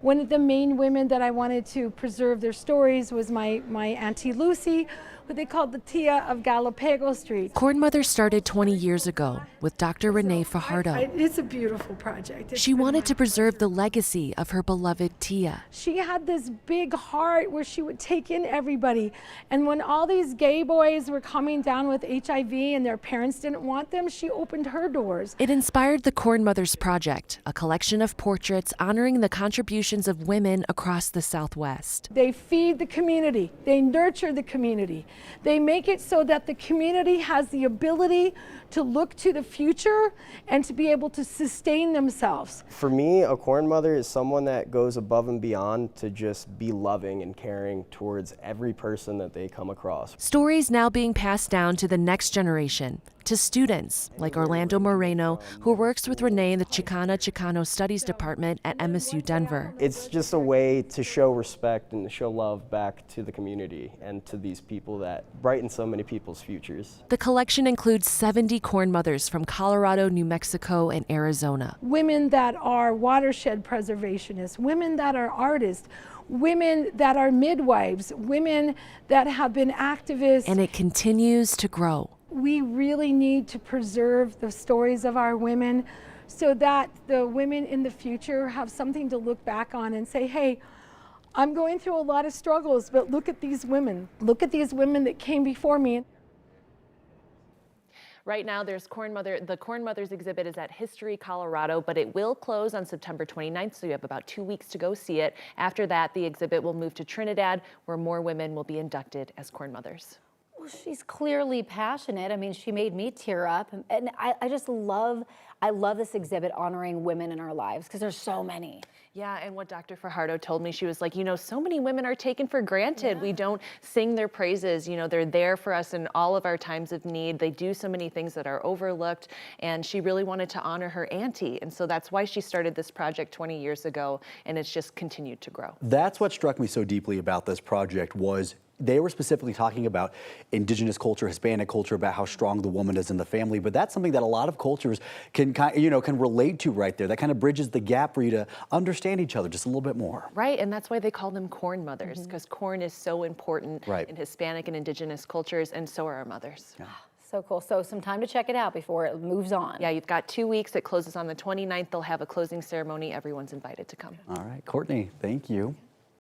One of the main women that I wanted to preserve their stories was my Auntie Lucy, who they called the Tia of Galapagos Street. Corn Mother started 20 years ago with Dr. Renee Fajardo. It's a beautiful project. She wanted to preserve the legacy of her beloved Tia. She had this big heart where she would take in everybody. And when all these gay boys were coming down with HIV and their parents didn't want them, she opened her doors. It inspired the Corn Mothers Project, a collection of portraits honoring the contributions of women across the Southwest. They feed the community. They nurture the community. They make it so that the community has the ability to look to the future and to be able to sustain themselves. For me, a corn mother is someone that goes above and beyond to just be loving and caring towards every person that they come across. Stories now being passed down to the next generation, to students like Orlando Moreno, who works with Renee in the Chicano Studies Department at MSU Denver. It's just a way to show respect and to show love back to the community and to these people that brighten so many people's futures. The collection includes 70 corn mothers from Colorado, New Mexico, and Arizona. Women that are watershed preservationists, women that are artists, women that are midwives, women that have been activists. And it continues to grow. We really need to preserve the stories of our women so that the women in the future have something to look back on and say, hey, I'm going through a lot of struggles, but look at these women. Look at these women that came before me. Right now, there's the Corn Mothers exhibit is at History, Colorado, but it will close on September 29th, so you have about 2 weeks to go see it. After that, the exhibit will move to Trinidad, where more women will be inducted as Corn Mothers. Well, she's clearly passionate. I mean, she made me tear up. And I just love this exhibit honoring women in our lives because there's so many. Yeah, and what Dr. Fajardo told me, she was like, you know, so many women are taken for granted. Yeah. We don't sing their praises. You know, they're there for us in all of our times of need. They do so many things that are overlooked. And she really wanted to honor her auntie. And so that's why she started this project 20 years ago. And it's just continued to grow. That's what struck me so deeply about this project was they were specifically talking about indigenous culture, Hispanic culture, about how strong the woman is in the family. But that's something that a lot of cultures can relate to right there. That kind of bridges the gap for you to understand each other just a little bit more. Right, and that's why they call them corn mothers, because corn is so important in Hispanic and indigenous cultures, and so are our mothers. Yeah. So cool. So some time to check it out before it moves on. Yeah, you've got 2 weeks. It closes on the 29th. They'll have a closing ceremony. Everyone's invited to come. All right, Courtney, thank you.